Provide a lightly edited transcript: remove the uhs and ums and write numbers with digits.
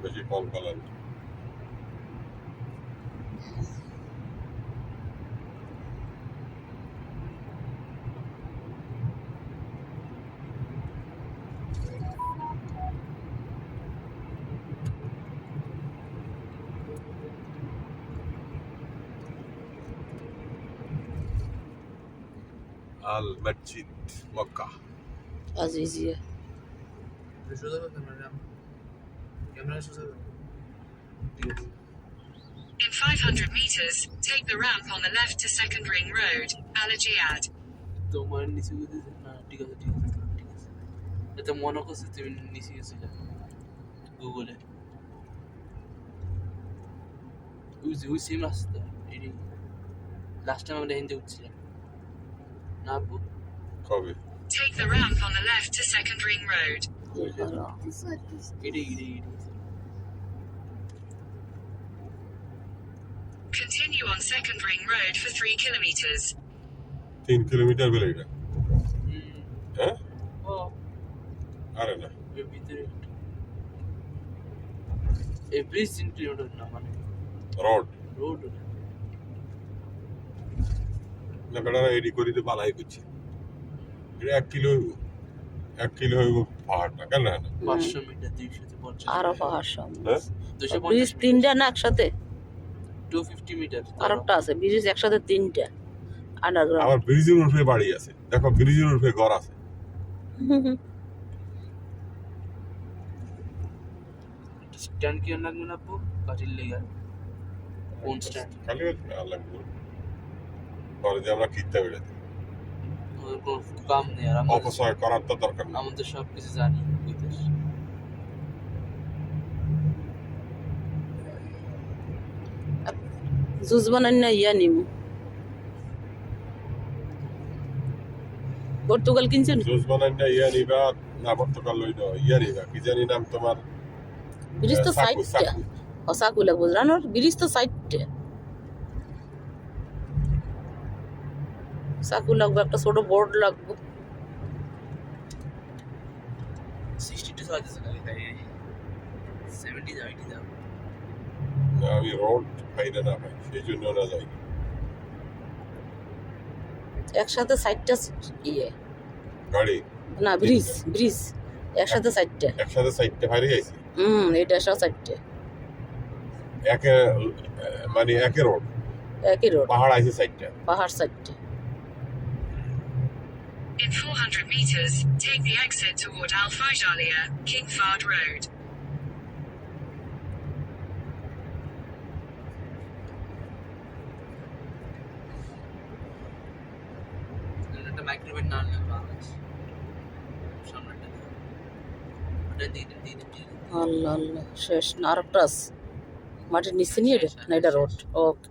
বেশি কল কলেন। আল মসজিদ Mecca. Azizia In 500 meters, take the ramp on the left to Second Ring Road, Al-Jiyad. তোমার নিচে গেছে না? ঠিক আছে ঠিক আছে ঠিক আছে। এটা মনে করছে তুমি নিচে গেছিলে গুগলে। ওই সেম রাস্তা এটি লাস্ট টাইম আমরা হিন্দে উঠছিলাম না আপু? কবে? Take the ramp on the left to Second Ring Road. এটি Continue on Second Ring Road for 3 kilometers. 3 kilometre বলে এটা? হ্যাঁ? ও আরে না, এর ভিতরে এভরি 3 কিলোমিটার না, মানে রোড রোড না বেড়ারা এডি করিতে বালাই করছে। এটা 1 কিলো হইব পাহাড়টা কেন না? 500 মিটার 250 আরো পাহাড় সামনে হ্যাঁ? ব্রিজ 3টা না একসাথে? 250 মিটার আরেকটা আছে ব্রিজ একসাথে 3টা আন্ডারগ্রাউন্ড। আবার ব্রিজের উপরে বাড়ি আছে, দেখো ব্রিজের উপরে ঘর আছে। স্ট্যান্ড কি লাগবে না আপু? কাটির লেগে কোন স্ট্যান্ড? খালি লাগবে পরে যে আমরা কিনতে বেড়াতে ওদের কোনো কাম নেই, আর অপচয় করার তো দরকার না। আমাদের সব কিছু জানি বিদেশ। জুস বানাই না ইয়া নিমু। পর্তুগাল কিনছেন? জুস বানাইনা ইয়া নিবা না পর্তুগাল লইনো ইয়া নিবা কি জানি নাম তোমার? ব্রিজ তো সাকু, 60টা। সাকু। সাকু লাগবো জানোর ব্রিজ তো 60টা। সাকু লাগবে, একটা ছোট বোর্ড লাগবে। 62 সাইজ লাগে তাই 70 যাও 80 যাও। না, আমি রোড পাই না ভাই, সেই জন্য না যাই। একসাথে 60টা ইয়ে গাড়ি না ব্রিজ একসাথে 60টা। একসাথে সাইডটা ভারী আইছি এটা সব 60টা একে, মানে একে রোড একই রোড, পাহাড় আইছে সাইডটা। পাহাড় 60টা। In 400 meters, take the exit toward Al Faijalia, King Fahd Road. একটা মাইক্রোওয়েভ না আনলে বাংলাদেশ সামনেটা ওটা দিয়ে দিন। আল্লাহ আল্লাহ শেষ না আরেকটা আছে মাটির নিচে নিয়ে এটা না, এটা রোড। ওকে।